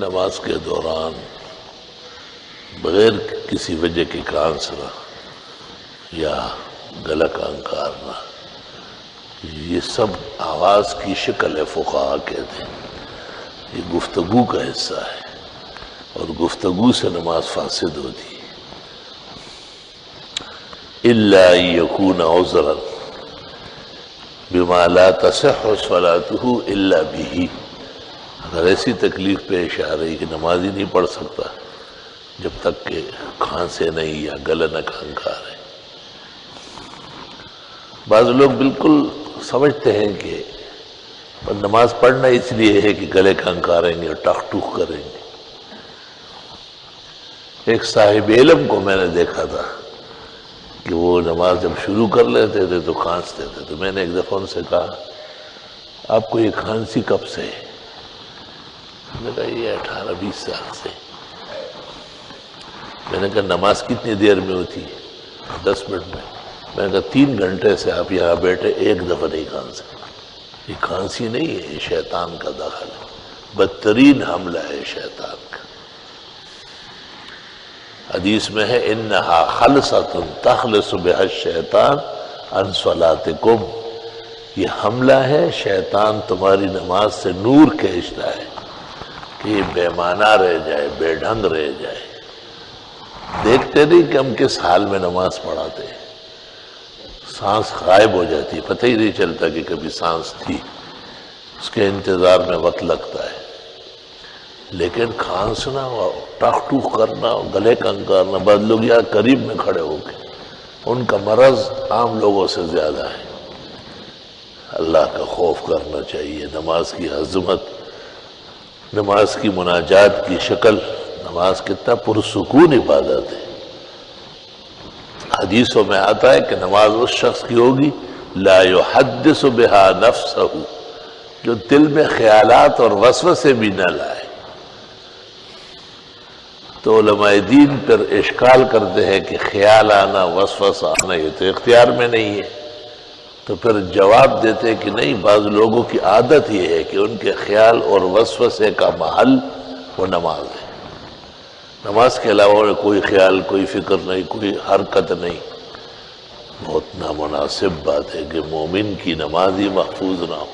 نماز کے دوران بغیر کسی وجہ کے کانسنا یا گلا کانکارنا، یہ سب آواز کی شکل ہے، فقہا کہتے ہیں یہ گفتگو کا حصہ ہے، اور گفتگو سے نماز فاسد ہوتی ہے۔ الا یکون عذرا بما لا تصح صلاته الا به، اگر ایسی تکلیف پیش آ رہی کہ نماز ہی نہیں پڑھ سکتا جب تک کہ کھانسے نہیں یا گلا نہ کھنکھارے۔ بعض لوگ بالکل سمجھتے ہیں کہ نماز پڑھنا اس لیے ہے کہ گلے کھنکاریں گے اور ٹخ ٹوخ کریں گے۔ ایک صاحب علم کو میں نے دیکھا تھا کہ وہ نماز جب شروع کر لیتے تھے تو کھانستے تھے، تو میں نے ایک دفعہ ان سے کہا آپ کو یہ کھانسی کب سے ہے؟ میں نے کہا یہ 18-20 سال سے۔ میں نے کہا نماز کتنی دیر میں ہوتی ہے؟ 10 منٹ میں۔ میں نے کہا 3 گھنٹے سے آپ یہاں بیٹھے ایک دفعہ نہیں کھانسے۔ یہ کھانسی نہیں ہے، یہ شیطان کا دخل ہے، بدترین حملہ ہے شیطان کا۔ حدیث میں ہے انہا خلصۃ تخلص بها الشیطان عن صلاتکم، یہ حملہ ہے، شیطان تمہاری نماز سے نور کھینچتا ہے کہ یہ بے معنی رہ جائے، بے ڈھنگ رہ جائے۔ دیکھتے نہیں کہ ہم کس حال میں نماز پڑھاتے ہیں، سانس غائب ہو جاتی ہے، پتہ ہی نہیں چلتا کہ کبھی سانس تھی، اس کے انتظار میں وقت لگتا ہے۔ لیکن کھانسنا اور ٹخ ٹوخ کرنا اور گلے کنکارنا، بعض لوگ یہاں قریب میں کھڑے ہو کے، ان کا مرض عام لوگوں سے زیادہ ہے۔ اللہ کا خوف کرنا چاہیے، نماز کی عظمت، نماز کی مناجات کی شکل، نماز کتنا پرسکون عبادت ہے۔ حدیثوں میں آتا ہے کہ نماز اس شخص کی ہوگی لا یحدث بها نفسہ، جو دل میں خیالات اور وسوسے بھی نہ لائے۔ تو علماء دین پر اشکال کرتے ہیں کہ خیال آنا، وسوسہ آنا یہ تو اختیار میں نہیں ہے، تو پھر جواب دیتے کہ نہیں، بعض لوگوں کی عادت یہ ہے کہ ان کے خیال اور وسوسے کا محل وہ نماز ہے، نماز کے علاوہ کوئی خیال، کوئی فکر نہیں، کوئی حرکت نہیں۔ بہت نامناسب بات ہے کہ مومن کی نماز ہی محفوظ نہ ہو۔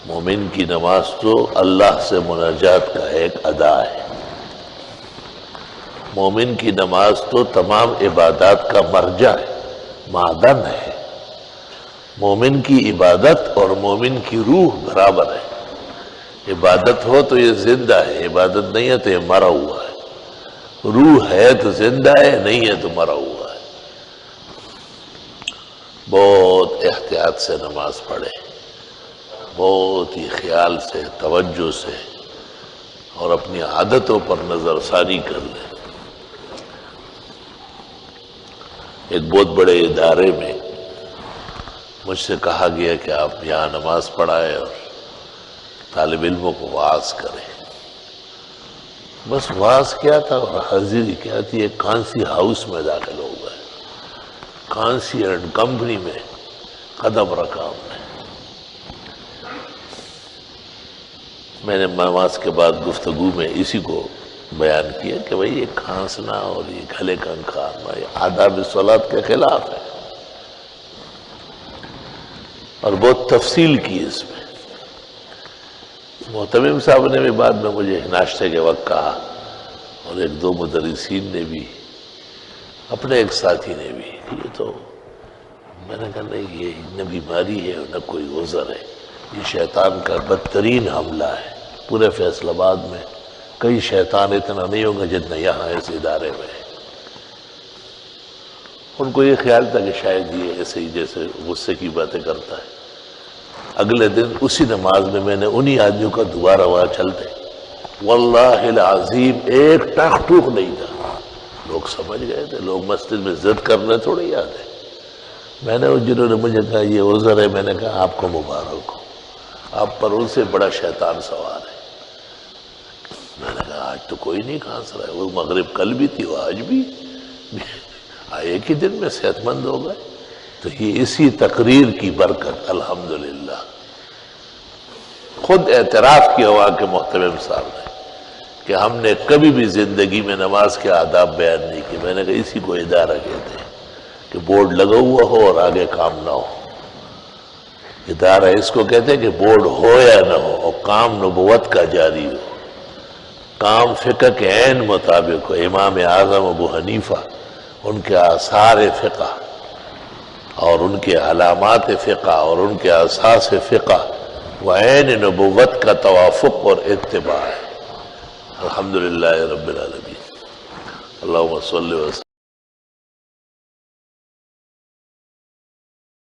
مومن کی نماز تو اللہ سے مناجات کا ایک ادا ہے، مومن کی نماز تو تمام عبادات کا مرجع ہے، معدن ہے۔ مومن کی عبادت اور مومن کی روح برابر ہے۔ عبادت ہو تو یہ زندہ ہے، عبادت نہیں ہے تو یہ مرا ہوا ہے۔ روح ہے تو زندہ ہے، نہیں ہے تو مرا ہوا ہے۔ بہت احتیاط سے نماز پڑھے، بہت ہی خیال سے، توجہ سے، اور اپنی عادتوں پر نظر ثانی کر لیں۔ ایک بہت بڑے ادارے میں مجھ سے کہا گیا کہ آپ یہاں نماز پڑھائیں اور طالب علموں کو وعظ کریں۔ بس وعظ کیا تھا اور حاضری کیا تھی، ایک کانسی ہاؤس میں داخل ہو گئے، کانسی اینڈ کمپنی میں قدم رکھا ہم نے۔ میں نے نماز کے بعد گفتگو میں اسی کو بیان کیا کہ بھئی یہ کھانسنا اور یہ گلے کھنکھارنا یہ آداب صلاۃ کے خلاف ہے، اور بہت تفصیل کی اس میں۔ محتمم صاحب نے بھی بعد میں مجھے ناشتے کے وقت کہا، اور ایک دو مدرسین نے بھی، اپنے ایک ساتھی نے بھی، یہ تو میں نے کہا نہیں، یہ نہ بیماری ہے نہ کوئی عذر ہے، یہ شیطان کا بدترین حملہ ہے۔ پورے فیصل آباد میں کئی شیطان اتنا نہیں ہوگا جتنا یہاں اس ادارے میں ہے۔ ان کو یہ خیال تھا کہ شاید یہ ایسے ہی جیسے غصے کی باتیں کرتا ہے۔ اگلے دن اسی نماز میں نے انہی آدمیوں کا دوبارہ وہاں چلتے، واللہ العظیم ایک ٹاک ٹوک نہیں تھا۔ لوگ سمجھ گئے تھے، لوگ مسجد میں ضد کرنے تھوڑے یاد ہے۔ میں نے جنہوں نے مجھے کہا یہ عذر ہے، میں نے کہا آپ کو مبارک ہو، آپ پر ان سے بڑا شیطان سوار ہے۔ میں نے کہا آج تو کوئی نہیں کھانس رہا ہے، وہ مغرب کل بھی تھی، وہ آج بھی، ایک ہی دن میں صحت مند ہو گئے۔ تو یہ اسی تقریر کی برکت، الحمدللہ۔ خود اعتراف کیا ہوا کہ محترم صاحب نے کہ ہم نے کبھی بھی زندگی میں نماز کے آداب بیان نہیں کیے. میں نے کہا اسی کو ادارہ کہتے ہیں کہ بورڈ لگا ہوا ہو اور آگے کام نہ ہو. ادارہ اس کو کہتے ہیں کہ بورڈ ہو یا نہ ہو اور کام نبوت کا جاری ہو, کام فقہ کے عین مطابق ہو. امام اعظم ابو حنیفہ ان کے آثار فقہ اور ان کے علامات فقہ اور ان کے اساس فقہ وہ عین نبوت کا توافق اور اتباع ہے. الحمدللہ رب العالمین. اللہم صلی وسلم.